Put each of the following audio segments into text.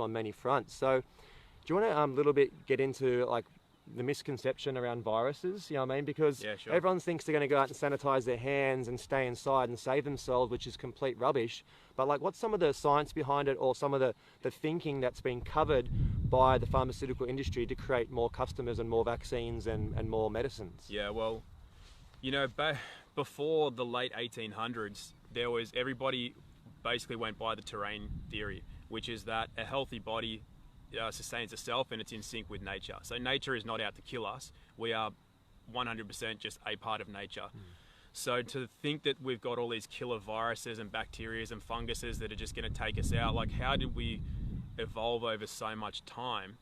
on many fronts. So do you want to little bit get into like the misconception around viruses, you know what I mean? Because yeah, sure. everyone thinks they're going to go out and sanitize their hands and stay inside and save themselves, which is complete rubbish. But like, what's some of the science behind it, or some of the thinking that's been covered by the pharmaceutical industry to create more customers and more vaccines and more medicines? Yeah, well, you know, before the late 1800s, there was, everybody basically went by the terrain theory, which is that a healthy body sustains itself and it's in sync with nature. So nature is not out to kill us. We are 100% just a part of nature. So to think that we've got all these killer viruses and bacteria and funguses that are just going to take us out, like how did we evolve over so much time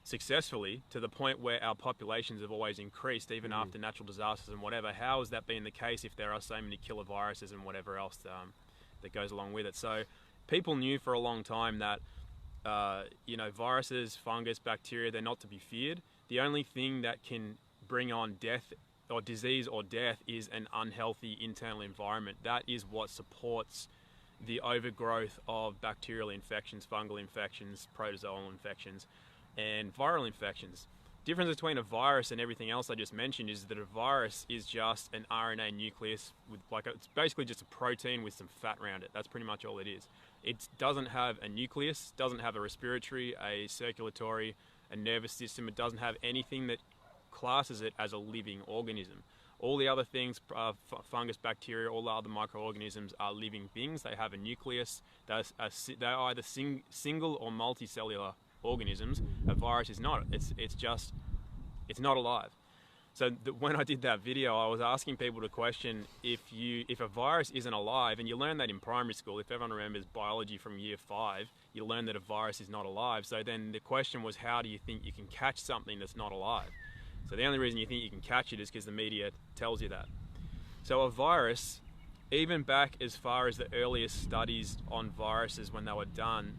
successfully to the point where our populations have always increased even after natural disasters and whatever? How has that been the case if there are so many killer viruses and whatever else that goes along with it? So people knew for a long time that you know, viruses, fungus, bacteria, they're not to be feared. The only thing that can bring on death or disease or death is an unhealthy internal environment. That is what supports the overgrowth of bacterial infections, fungal infections, protozoal infections, and viral infections. Difference between a virus and everything else I just mentioned is that a virus is just an RNA nucleus with it's basically just a protein with some fat around it. That's pretty much all it is. It doesn't have a nucleus, doesn't have a respiratory, a circulatory, a nervous system. It doesn't have anything that classes it as a living organism. All the other things, fungus, bacteria, all the other microorganisms are living things. They have a nucleus. They're either single or multicellular organisms. A virus is not. It's not alive. So when I did that video, I was asking people to question if a virus isn't alive, and you learn that in primary school. If everyone remembers biology from year 5, you learn that a virus is not alive. So then the question was, how do you think you can catch something that's not alive? So the only reason you think you can catch it is because the media tells you that. So a virus, even back as far as the earliest studies on viruses when they were done,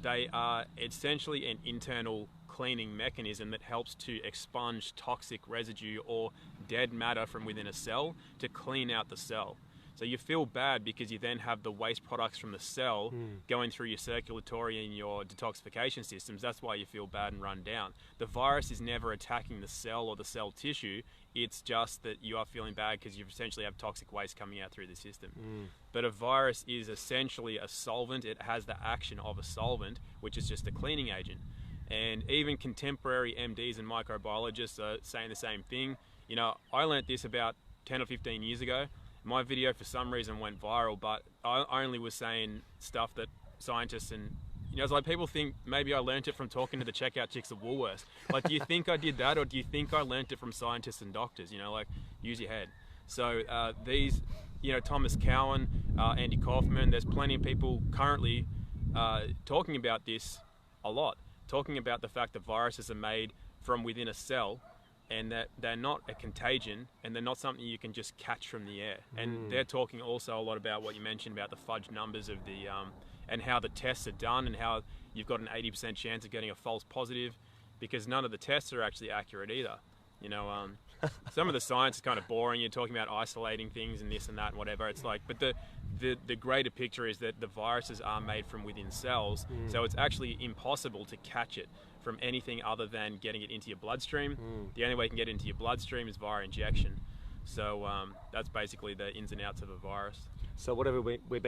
they are essentially an internal cleaning mechanism that helps to expunge toxic residue or dead matter from within a cell to clean out the cell. So you feel bad because you then have the waste products from the cell going through your circulatory and your detoxification systems. That's why you feel bad and run down. The virus is never attacking the cell or the cell tissue. It's just that you are feeling bad because you essentially have toxic waste coming out through the system. But a virus is essentially a solvent. It has the action of a solvent, which is just a cleaning agent. And even contemporary MDs and microbiologists are saying the same thing. You know, I learnt this about 10 or 15 years ago. My video for some reason went viral, but I only was saying stuff that scientists and, you know, it's like people think maybe I learnt it from talking to the checkout chicks at Woolworths. Like, do you think I did that, or do you think I learnt it from scientists and doctors? You know, like, use your head. So these, you know, Thomas Cowan, Andy Kaufman, there's plenty of people currently talking about this a lot, talking about the fact that viruses are made from within a cell, and that they're not a contagion, and they're not something you can just catch from the air. And they're talking also a lot about what you mentioned about the fudge numbers of the, and how the tests are done, and how you've got an 80% chance of getting a false positive, because none of the tests are actually accurate either. You know, some of the science is kind of boring. You're talking about isolating things and this and that and whatever. It's like, but the greater picture is that the viruses are made from within cells, so it's actually impossible to catch it from anything other than getting it into your bloodstream. The only way you can get it into your bloodstream is via injection. So that's basically the ins and outs of a virus. So whatever we've been